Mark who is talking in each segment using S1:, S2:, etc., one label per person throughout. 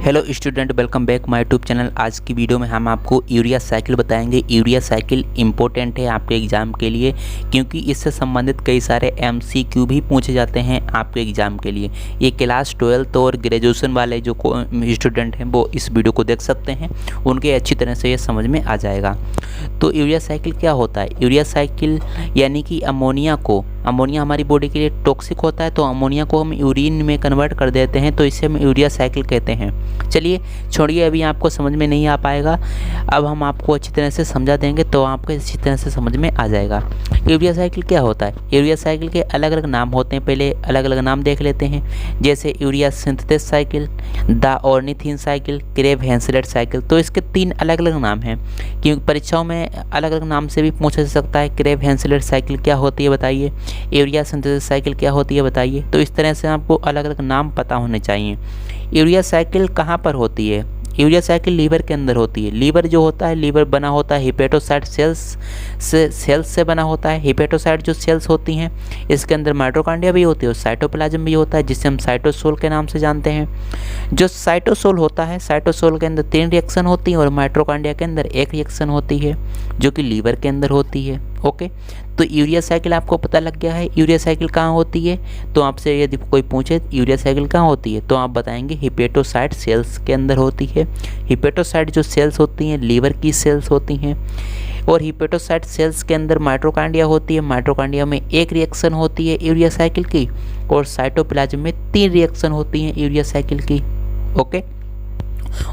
S1: Hello student, welcome back my YouTube channel. आज की video में हम आपको यूरिया साइकिल बताएंगे। यूरिया साइकिल इम्पोर्टेंट है आपके एग्ज़ाम के लिए, क्योंकि इससे संबंधित कई सारे एमसीक्यू भी पूछे जाते हैं आपके एग्ज़ाम के लिए। ये क्लास 12 और ग्रेजुएशन वाले जो स्टूडेंट हैं वो इस वीडियो को देख सकते हैं, उनके अच्छी तरह से ये समझ में आ जाएगा। तो यूरिया साइकिल क्या होता है? यूरिया साइकिल यानी कि अमोनिया हमारी बॉडी के लिए टॉक्सिक होता है, तो अमोनिया को हम यूरिन में कन्वर्ट कर देते हैं, तो इसे हम यूरिया साइकिल कहते हैं। चलिए छोड़िए, अभी आपको समझ में नहीं आ पाएगा, अब हम आपको अच्छी तरह से समझा देंगे तो आपको अच्छी तरह से समझ में आ जाएगा। यूरिया साइकिल क्या होता है? यूरिया साइकिल के अलग अलग नाम होते हैं, पहले अलग अलग नाम देख लेते हैं। जैसे urea synthesis cycle, the ornithine cycle, Krebs Henseleit cycle. तो इसके 3 अलग अलग नाम हैं, क्योंकि परीक्षाओं में अलग अलग नाम से भी पूछा जा सकता है। क्रेब हेंसलेट साइकिल क्या होती है बताइए, यूरिया सिंथेसिस साइकिल क्या होती है बताइए। तो इस तरह से आपको अलग अलग नाम पता होने चाहिए। यूरिया साइकिल कहाँ पर होती है? यूरिया साइकिल लीवर के अंदर होती है। लीवर जो होता है, लीवर बना होता है हिपेटोसाइट सेल्स से बना होता है। हिपेटोसाइट जो सेल्स होती हैं, इसके अंदर माइटोकॉन्ड्रिया भी होती है और साइटोप्लाज्म भी होता है, जिसे हम साइटोसोल के नाम से जानते हैं। जो साइटोसोल होता है, साइटोसोल के अंदर 3 रिएक्शन होती हैं और माइटोकॉन्ड्रिया के अंदर 1 रिएक्शन होती है, जो कि लीवर के अंदर होती है। ओके, तो यूरिया साइकिल आपको पता लग गया है। यूरिया साइकिल कहाँ होती है? तो आपसे यदि कोई पूछे यूरिया साइकिल कहाँ होती है, तो आप बताएंगे हिपेटोसाइट सेल्स के अंदर होती है। हिपेटोसाइट जो सेल्स होती हैं, लीवर की सेल्स होती हैं, और हिपेटोसाइट सेल्स के अंदर माइटोकॉन्ड्रिया होती है। माइटोकॉन्ड्रिया में 1 रिएक्शन होती है यूरिया साइकिल की, और साइटोप्लाज्म में 3 रिएक्शन होती हैं यूरिया साइकिल की। ओके,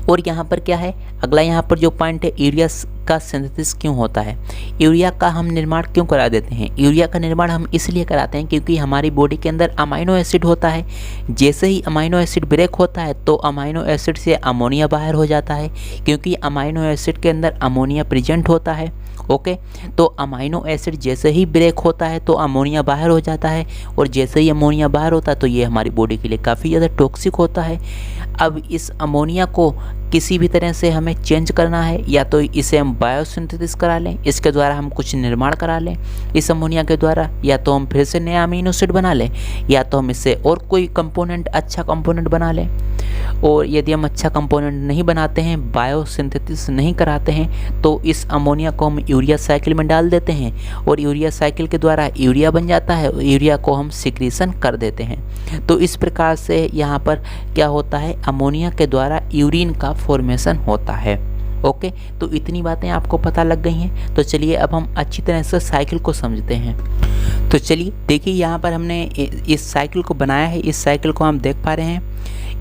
S1: और यहाँ पर क्या है अगला, यहाँ पर जो पॉइंट है, यूरिया का सिंथेसिस क्यों होता है? यूरिया का हम निर्माण क्यों करा देते हैं? यूरिया का निर्माण हम इसलिए कराते हैं क्योंकि हमारी बॉडी के अंदर अमाइनो एसिड होता है। जैसे ही अमाइनो एसिड ब्रेक होता है तो अमाइनो एसिड से अमोनिया बाहर हो जाता है, क्योंकि अमाइनो एसिड के अंदर अमोनिया प्रेजेंट होता है। ओके, तो अमाइनो एसिड जैसे ही ब्रेक होता है तो अमोनिया बाहर हो जाता है, और जैसे ही अमोनिया बाहर होता है तो ये हमारी बॉडी के लिए काफ़ी ज़्यादा टॉक्सिक होता है। अब इस अमोनिया को किसी भी तरह से हमें चेंज करना है, या तो इसे हम बायोसिंथेसिस करा लें, इसके द्वारा हम कुछ निर्माण करा लें इस अमोनिया के द्वारा, या तो हम फिर से नया अमीनो एसिड बना लें, या तो हम इससे और कोई कंपोनेंट, अच्छा कंपोनेंट बना लें। और यदि हम अच्छा कंपोनेंट नहीं बनाते हैं, बायोसिंथेसिस नहीं कराते हैं, तो इस अमोनिया को हम यूरिया साइकिल में डाल देते हैं, और यूरिया साइकिल के द्वारा यूरिया बन जाता है। यूरिया को हम सिक्रीशन कर देते हैं। तो इस प्रकार से यहाँ पर क्या होता है, अमोनिया के द्वारा यूरिन का फॉर्मेशन होता है। ओके, तो इतनी बातें आपको पता लग गई हैं। तो चलिए अब हम अच्छी तरह से साइकिल को समझते हैं। तो चलिए देखिए, यहाँ पर हमने इस साइकिल को बनाया है। इस साइकिल को हम देख पा रहे हैं,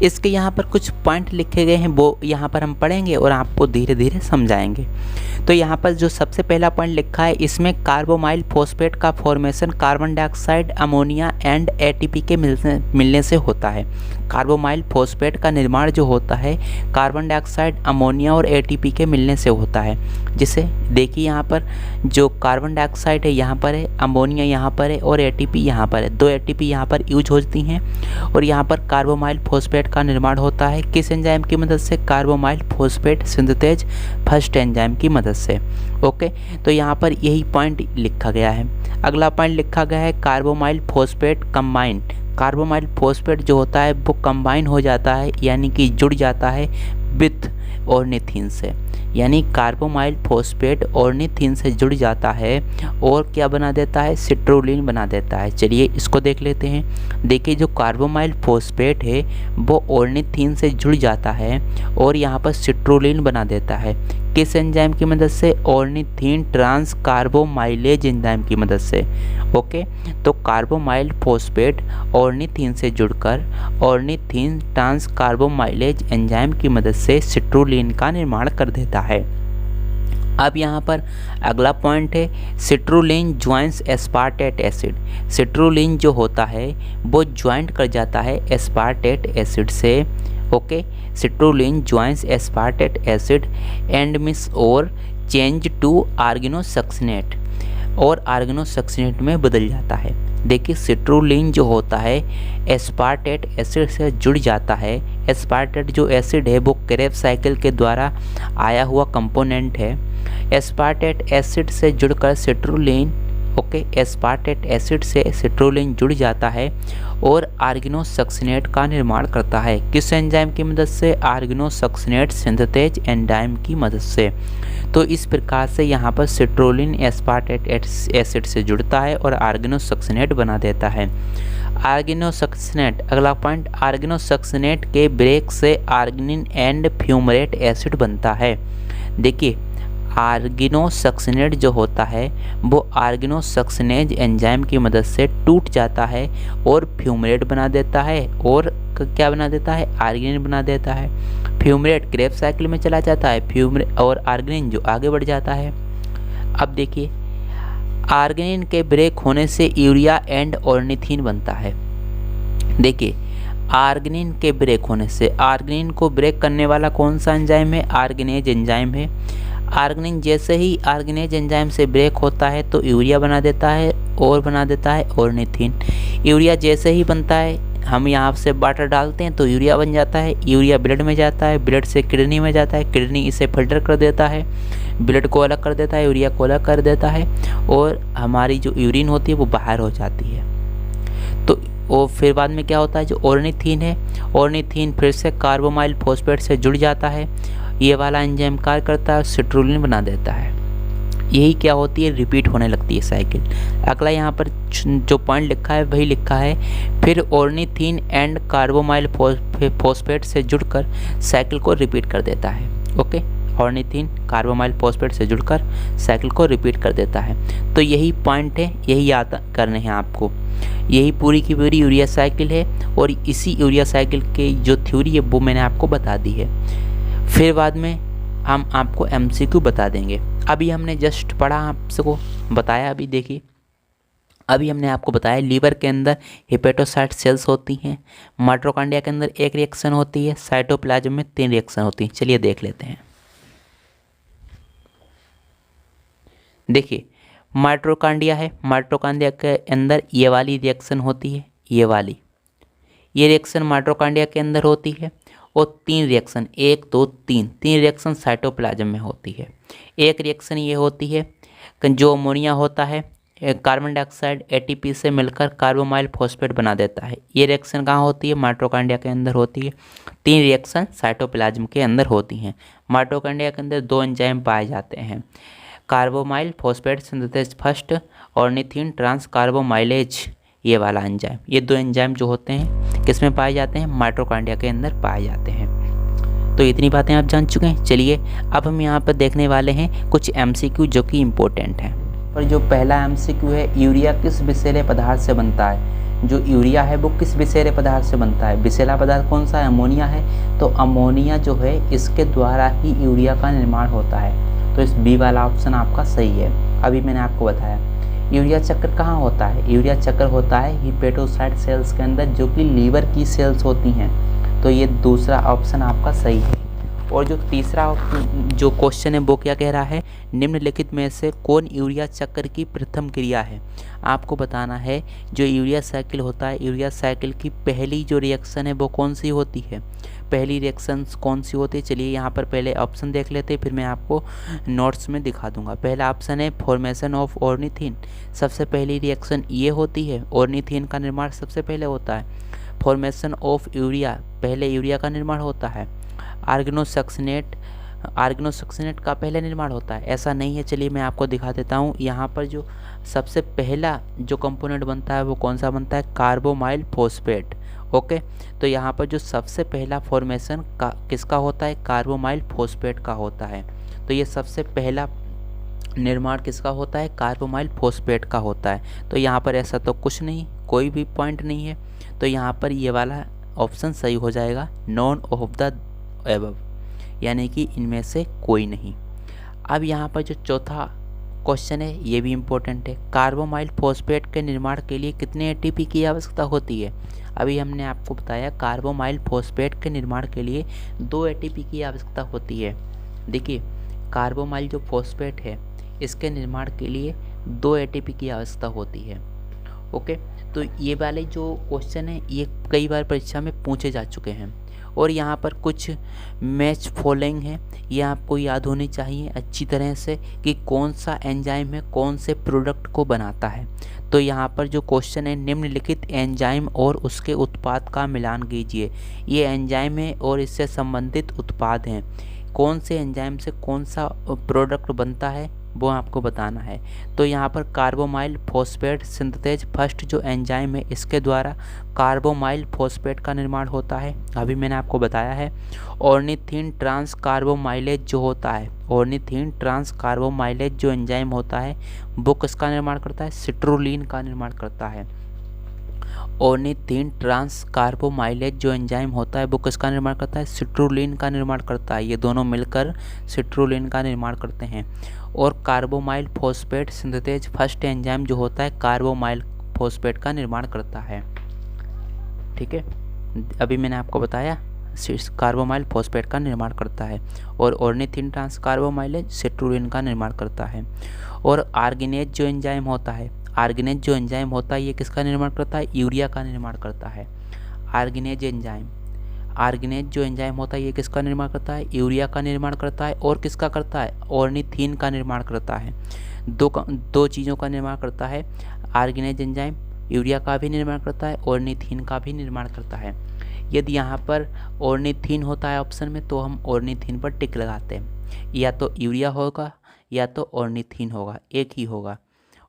S1: इसके यहाँ पर कुछ पॉइंट लिखे गए हैं, वो यहाँ पर हम पढ़ेंगे और आपको धीरे धीरे समझाएंगे। तो यहाँ पर जो सबसे पहला पॉइंट लिखा है, इसमें कार्बोमाइल फॉस्फेट का formation carbon dioxide, ammonia and ATP के मिलने से होता है। कार्बोमाइल फॉस्फेट का निर्माण जो होता है कार्बन डाइऑक्साइड, अमोनिया और एटीपी के मिलने से होता है। जिसे देखिए, यहाँ पर जो कार्बन डाइऑक्साइड है यहाँ पर है, अमोनिया यहाँ पर है और एटीपी यहाँ पर है। 2 एटीपी यहाँ पर यूज होती हैं, और यहाँ पर कार्बोमाइल फॉस्फेट का निर्माण होता है किस एंजाइम की मदद से? Carbamoyl phosphate synthase first enzyme की मदद से। ओके, तो यहाँ पर यही पॉइंट लिखा गया है। अगला पॉइंट लिखा गया है, carbamoyl phosphate combine. Carbamoyl phosphate जो होता है वो कंबाइन हो जाता है, यानी कि जुड़ जाता है विथ ऑर्निथिन से, यानी कार्बोमाइल फॉस्फेट ऑर्निथिन से जुड़ जाता है और क्या बना देता है? सिट्रुलिन बना देता है। चलिए इसको देख लेते हैं। देखिए, जो कार्बोमाइल फॉस्फेट है वो ऑर्निथिन से जुड़ जाता है और यहाँ पर सिट्रुलिन बना देता है किस एंजाइम की मदद से? ऑर्निथिन ट्रांस कार्बोमाइलेज एंजाइम की मदद से। ओके, तो कार्बोमाइल फॉस्फेट ऑर्निथिन से जुड़कर ऑर्निथिन ट्रांस कार्बोमाइलेज एंजाइम की मदद से सिट्रुलिन का निर्माण कर देता है। अब यहाँ पर अगला पॉइंट है, citrulline joints aspartate acid. Citrulline जो होता है वो ज्वाइंट कर जाता है एस्पार्टेट एसिड से। Okay, citrulline joints aspartate acid and miss और चेंज टू आर्गेनोसक्सिनेट, और आर्गेनोसक्सिनेट में बदल जाता है। देखिए, सिट्रुलिन जो होता है एस्पार्टेट एसिड से जुड़ जाता है। एस्पार्टेट जो एसिड है वो क्रेब साइकिल के द्वारा आया हुआ कंपोनेंट है। एस्पार्टेट एसिड से जुड़कर सिट्रुलिन ओके, एस्पार्टेट एसिड से सिट्रोलिन जुड़ जाता है और आर्गेनोसक्सिनेट का निर्माण करता है। किस एंजाइम की मदद से? आर्गेनोसक्सिनेट सिंथेज एंजाइम की मदद से। तो इस प्रकार से यहाँ पर सिट्रोलिन एस्पार्टेट एसिड से जुड़ता है और आर्गेनोसक्सिनेट बना देता है। आर्गेनोसक्सिनेट, अगला पॉइंट, आर्गेनोसक्सिनेट के ब्रेक से आर्गिनिन एंड फ्यूमरेट एसिड बनता है। देखिए, आर्गेनोसक्सिनेट जो होता है वो आर्गेनोसक्सिनेज एंजाइम की मदद से टूट जाता है और फ्यूमरेट बना देता है। और क्या बना देता है? आर्गिनिन बना देता है। फ्यूमरेट क्रेब्स साइकिल में चला जाता है, फ्यूमरेट और आर्गिनिन जो आगे बढ़ जाता है। अब देखिए, आर्गिनिन के ब्रेक होने से यूरिया एंड ऑर्निथीन बनता है। देखिए, आर्गिनिन के ब्रेक होने से, आर्गिनिन को ब्रेक करने वाला कौन सा एंजाइम है? आर्गेनेज एंजाइम है। आर्गिनिन जैसे ही आर्गेनेज एंजाइम से ब्रेक होता है तो यूरिया बना देता है और बना देता है ऑर्निथीन। यूरिया जैसे ही बनता है, हम यहाँ से वाटर डालते हैं तो यूरिया बन जाता है। यूरिया ब्लड में जाता है, ब्लड से किडनी में जाता है, किडनी इसे फिल्टर कर देता है, ब्लड को अलग कर देता है, यूरिया को अलग कर देता है और हमारी जो यूरिन होती है वो बाहर हो जाती है। तो वो फिर बाद में क्या होता है? जो ऑर्निथीन है, ऑर्निथीन फिर से कार्बोमाइल फॉस्फेट से जुड़ जाता है। ये वाला एंजाइम कार्य करता है, सिट्रोलिन बना देता है। यही क्या होती है? रिपीट होने लगती है साइकिल। अगला यहाँ पर जो पॉइंट लिखा है वही लिखा है, फिर ऑर्निथीन एंड कार्बोमाइल फॉस्फेट से जुड़कर साइकिल को रिपीट कर देता है। ओके, ऑर्निथीन कार्बोमाइल फॉस्फेट से जुड़कर साइकिल को रिपीट कर देता है। तो यही पॉइंट है, यही याद करने हैं आपको। यही पूरी की पूरी यूरिया साइकिल है और इसी यूरिया साइकिल की जो थ्योरी है वो मैंने आपको बता दी है। फिर बाद में हम आपको एमसीक्यू बता देंगे। अभी हमने जस्ट पढ़ा, आपको बताया। अभी देखिए, अभी हमने आपको बताया लीवर के अंदर हेपेटोसाइट सेल्स होती हैं, माइटोकॉन्ड्रिया के अंदर एक रिएक्शन होती है, साइटोप्लाज्म में 3 रिएक्शन होती हैं। चलिए देख लेते हैं। देखिए, माइटोकॉन्ड्रिया है, माइटोकॉन्ड्रिया के अंदर ये वाली रिएक्शन होती है, ये वाली, ये रिएक्शन माइटोकॉन्ड्रिया के अंदर होती है। और 3 रिएक्शन, 1 2 3 रिएक्शन साइटोप्लाज्म में होती है। एक रिएक्शन ये होती है जो अमोनिया होता है, कार्बन डाइऑक्साइड एटीपी से मिलकर कार्बोमाइल फॉस्फेट बना देता है। ये रिएक्शन कहाँ होती है? माइटोकॉन्ड्रिया के अंदर होती है। 3 रिएक्शन साइटोप्लाज्म के अंदर होती हैं। माइटोकॉन्ड्रिया के अंदर 2 एंजाइम पाए जाते हैं, carbamoyl phosphate synthase first, ornithine transcarbamoylase, ये वाला एंजाइम। ये 2 एंजाइम जो होते हैं किस में पाए जाते हैं? माइटोकॉन्ड्रिया के अंदर पाए जाते हैं। तो इतनी बातें आप जान चुके हैं। चलिए अब हम यहाँ पर देखने वाले हैं कुछ एमसीक्यू जो कि इम्पोर्टेंट हैं। और जो पहला एमसीक्यू है, यूरिया किस विषैले पदार्थ से बनता है? जो यूरिया है वो किस विषैले पदार्थ से बनता है? विषैला पदार्थ कौन सा है? अमोनिया है। तो अमोनिया जो है इसके द्वारा ही यूरिया का निर्माण होता है। तो इस बी वाला ऑप्शन आपका सही है। अभी मैंने आपको बताया। यूरिया चक्र कहाँ होता है? यूरिया चक्र होता है हिपेटोसाइट सेल्स के अंदर, जो कि लीवर की सेल्स होती हैं। तो ये दूसरा ऑप्शन आपका सही है। और जो तीसरा जो क्वेश्चन है वो क्या कह रहा है? निम्नलिखित में से कौन यूरिया चक्र की प्रथम क्रिया है? आपको बताना है जो यूरिया साइकिल होता है, यूरिया साइकिल की पहली जो रिएक्शन है वो कौन सी होती है? पहली रिएक्शन कौन सी होती है? चलिए यहाँ पर पहले ऑप्शन देख लेते हैं, फिर मैं आपको नोट्स में दिखा दूंगा। पहला ऑप्शन है फॉर्मेशन ऑफ ऑर्निथीन। सबसे पहली रिएक्शन ये होती है, ऑर्निथीन का निर्माण सबसे पहले होता है। फॉर्मेशन ऑफ यूरिया, पहले यूरिया का निर्माण होता है। आर्गेनोसक्सिनेट का पहले निर्माण होता है, ऐसा नहीं है। चलिए मैं आपको दिखा देता हूँ। यहाँ पर जो सबसे पहला जो कंपोनेंट बनता है वो कौन सा बनता है? Carbamoyl phosphate. ओके, तो यहाँ पर जो सबसे पहला फॉर्मेशन का किसका होता है? कार्बोमाइल फॉस्फेट का होता है। तो ये सबसे पहला निर्माण किसका होता है? कार्बोमाइल फॉस्फेट का होता है। तो यहाँ पर ऐसा तो कुछ नहीं, कोई भी पॉइंट नहीं है। तो यहाँ पर ये वाला ऑप्शन सही हो जाएगा, नॉन ऑफ द एबव, यानी कि इनमें से कोई नहीं। अब यहाँ पर जो चौथा क्वेश्चन है ये भी इम्पोर्टेंट है। कार्बोमाइल फॉस्फेट के निर्माण के लिए कितने एटीपी की आवश्यकता होती है? अभी हमने आपको बताया कार्बोमाइल फॉस्फेट के निर्माण के लिए 2 एटीपी की आवश्यकता होती है। देखिए, कार्बोमाइल जो फॉस्फेट है इसके निर्माण के लिए 2 एटीपी की आवश्यकता होती है। ओके, तो ये वाले जो क्वेश्चन है ये कई बार परीक्षा में पूछे जा चुके हैं और यहाँ पर कुछ मैच फॉलोइंग है, ये आपको याद होनी चाहिए अच्छी तरह से कि कौन सा एंजाइम है कौन से प्रोडक्ट को बनाता है। तो यहाँ पर जो क्वेश्चन है, निम्नलिखित एंजाइम और उसके उत्पाद का मिलान कीजिए। ये एंजाइम है और इससे संबंधित उत्पाद हैं, कौन से एंजाइम से कौन सा प्रोडक्ट बनता है वो आपको बताना है। तो यहाँ पर कार्बोमाइल फॉस्फेट सिंथेज फर्स्ट जो एंजाइम है, इसके द्वारा कार्बोमाइल फॉस्फेट का निर्माण होता है, अभी मैंने आपको बताया है। ऑर्निथीन ट्रांस कार्बोमाइलेज जो होता है, ऑर्निथीन ट्रांस कार्बोमाइलेज जो एंजाइम होता है वो किसका निर्माण करता है, सिट्रुलिन का निर्माण करता है। ऑर्निथीन ट्रांस कार्बोमाइलेज जो एंजाइम होता है वो किसका निर्माण करता है, सिट्रुलिन का निर्माण करता है। ये दोनों मिलकर सिट्रुलिन का निर्माण करते हैं। और carbamoyl phosphate synthase first enzyme जो होता है कार्बोमाइल फॉस्फेट का निर्माण करता है। ठीक है, अभी मैंने आपको बताया कार्बोमाइल फॉस्फेट का निर्माण करता है और ऑर्निथीन ट्रांस कार्बोमाइलेज सिट्रुलिन का निर्माण करता है। और आर्गिनेज जो एंजाइम होता है, आर्गिनेज जो एंजाइम होता है ये किसका निर्माण करता है, यूरिया का निर्माण करता है। आर्गिनेज एंजाइम, आर्गिनेज जो एंजाइम होता है ये किसका निर्माण करता है, यूरिया का निर्माण करता है। और किसका करता है, ऑर्निथीन का निर्माण करता है। दो चीज़ों का निर्माण करता है। आर्गिनेज एंजाइम यूरिया का भी निर्माण करता है, ऑर्निथीन का भी निर्माण करता है। यदि यहाँ पर ऑर्निथीन होता है ऑप्शन में तो हम ऑर्निथीन पर टिक लगाते हैं, या तो यूरिया होगा या तो ऑर्निथीन होगा, एक ही होगा।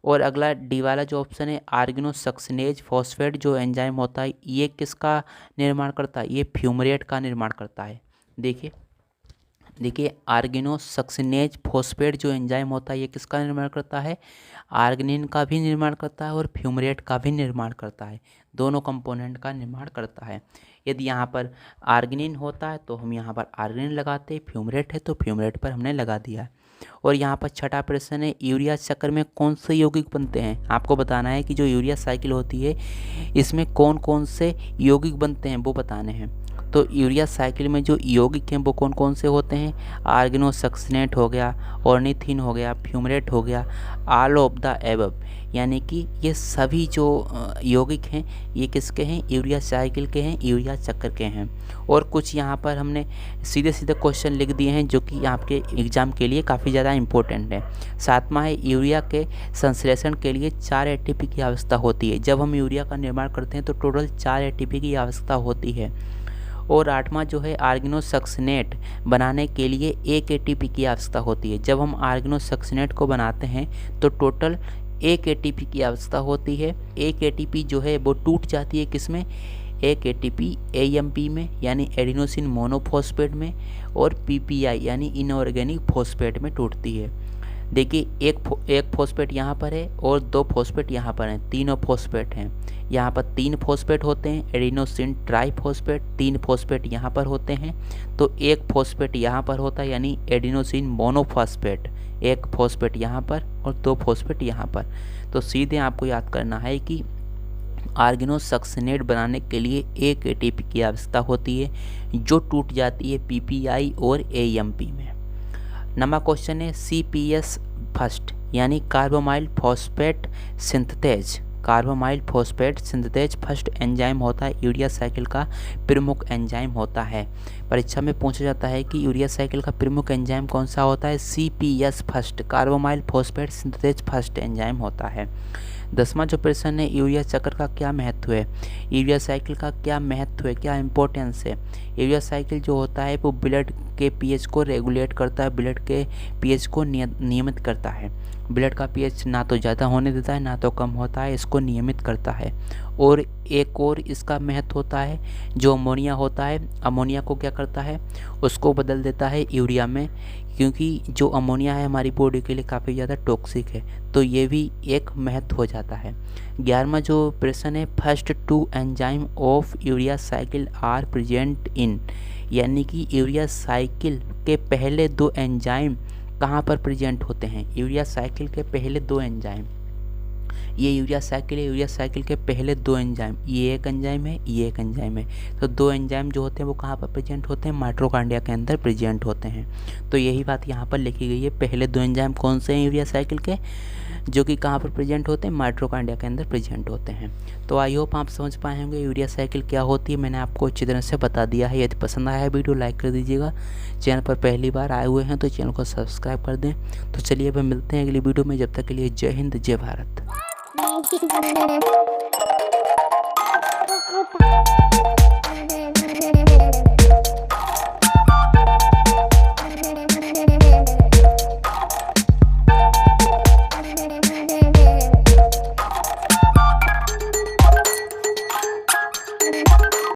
S1: और अगला डी वाला जो ऑप्शन है, आर्गेनोसक्सिनेज फॉस्फेट जो एंजाइम होता है ये किसका निर्माण करता है, ये फ्यूमरेट का निर्माण करता है। देखिए आर्गेनोसक्सिनेज फॉस्फेट जो एंजाइम होता है ये किसका निर्माण करता है, आर्गिनिन का भी निर्माण करता है और फ्यूमरेट का भी निर्माण करता है, दोनों कंपोनेंट का निर्माण करता है। यदि यहाँ पर आर्गिनिन होता है तो हम यहाँ पर आर्गिनिन लगाते हैं, फ्यूमरेट है तो फ्यूमरेट पर हमने लगा दिया है। और यहाँ पर छठा प्रश्न है, यूरिया चक्र में कौन से यौगिक बनते हैं। आपको बताना है कि जो यूरिया साइकिल होती है इसमें कौन कौन से यौगिक बनते हैं वो बताने हैं। तो यूरिया साइकिल में जो यौगिक हैं वो कौन कौन से होते हैं, आर्गेनोसक्सिनेट हो गया, ऑर्निथीन हो गया, फ्यूमरेट हो गया, ऑल ऑफ द एबव, यानी कि ये सभी जो यौगिक हैं ये किसके हैं, यूरिया साइकिल के हैं, यूरिया चक्र के हैं। और कुछ यहाँ पर हमने सीधे सीधे क्वेश्चन लिख दिए हैं जो कि आपके एग्ज़ाम के लिए काफ़ी ज़्यादा इंपॉर्टेंट है। सातवां है, यूरिया के संश्लेषण के लिए 4 एटीपी की आवश्यकता होती है। जब हम यूरिया का निर्माण करते हैं तो टोटल 4 एटीपी की आवश्यकता होती है। और आठवां जो है, आर्गेनोसक्सिनेट बनाने के लिए 1 एटीपी की आवश्यकता होती है। जब हम आर्गेनोसक्सिनेट को बनाते हैं तो टोटल 1 एटीपी की आवश्यकता होती है। 1 एटीपी जो है वो टूट जाती है किसमें, 1 एटीपी एएमपी में यानी एडिनोसिन मोनोफॉस्फेट में, और पीपीआई यानी इनऑर्गेनिक फॉस्फेट में टूटती है। देखिए एक फॉस्फेट यहाँ पर है और 2 फॉस्फेट यहाँ पर हैं, तीनों फॉस्फेट हैं। यहाँ पर 3 फॉस्फेट होते हैं, एडिनोसिन ट्राइफॉस्फेट, 3 फॉस्फेट यहाँ पर होते हैं। तो 1 फॉस्फेट यहाँ पर होता है यानी एडिनोसिन मोनोफॉस्फेट, 1 फॉस्फेट यहाँ पर और 2 फॉस्फेट यहाँ पर। तो सीधे आपको याद करना है कि आर्गेनोसक्सिनेट बनाने के लिए 1 एटीपी की आवश्यकता होती है जो टूट जाती है पीपीआई और एएमपी में। नंबर क्वेश्चन है, सीपीएस फर्स्ट यानी carbamoyl phosphate synthase, carbamoyl phosphate synthase first enzyme होता है, यूरिया साइकिल का प्रमुख एंजाइम होता है। परीक्षा में पूछा जाता है कि यूरिया साइकिल का प्रमुख एंजाइम कौन सा होता है, CPS first carbamoyl phosphate synthase first enzyme होता है। 10वां जो प्रश्न है, यूरिया चक्र का क्या महत्व है, यूरिया साइकिल का क्या महत्व है, क्या इंपॉर्टेंस है। यूरिया साइकिल जो होता है वो ब्लड के पीएच को रेगुलेट करता है, ब्लड के पीएच को नियमित करता है। ब्लड का पीएच ना तो ज़्यादा होने देता है ना तो कम होता है, इसको नियमित करता है। और एक और इसका महत्व होता है, जो अमोनिया होता है, अमोनिया को क्या करता है, उसको बदल देता है यूरिया में, क्योंकि जो अमोनिया है हमारी बॉडी के लिए काफ़ी ज़्यादा टॉक्सिक है, तो ये भी एक महत्व हो जाता है। 11वां जो प्रश्न है, first 2 enzyme of urea cycle are present in, यानी कि यूरिया साइकिल के पहले 2 एंजाइम कहाँ पर प्रेजेंट होते हैं। यूरिया साइकिल के पहले 2 एंजाइम ये यूरिया साइकिल है। यूरिया साइकिल के पहले 2 एंजाइम, ये एक एंजाइम है, ये एक एंजाइम है। तो 2 एंजाइम जो होते हैं वो कहाँ पर प्रेजेंट होते हैं? माइटोकॉन्ड्रिया के अंदर प्रेजेंट होते हैं। तो यही बात यहाँ पर लिखी गई है। पहले 2 एंजाइम कौन से हैं यूरिया साइकिल के, जो कि कहाँ पर प्रेजेंट होते हैं? माइटोकॉन्ड्रिया के अंदर प्रेजेंट होते हैं। तो आई होप आप समझ पाए होंगे यूरिया साइकिल क्या होती है। मैंने आपको अच्छी तरह से बता दिया है। यदि पसंद आया है वीडियो लाइक कर दीजिएगा। चैनल पर पहली बार आए हुए हैं तो चैनल को सब्सक्राइब कर दें। तो चलिए अब मिलते हैं अगली वीडियो में। जब तक के लिए जय हिंद, जय भारत।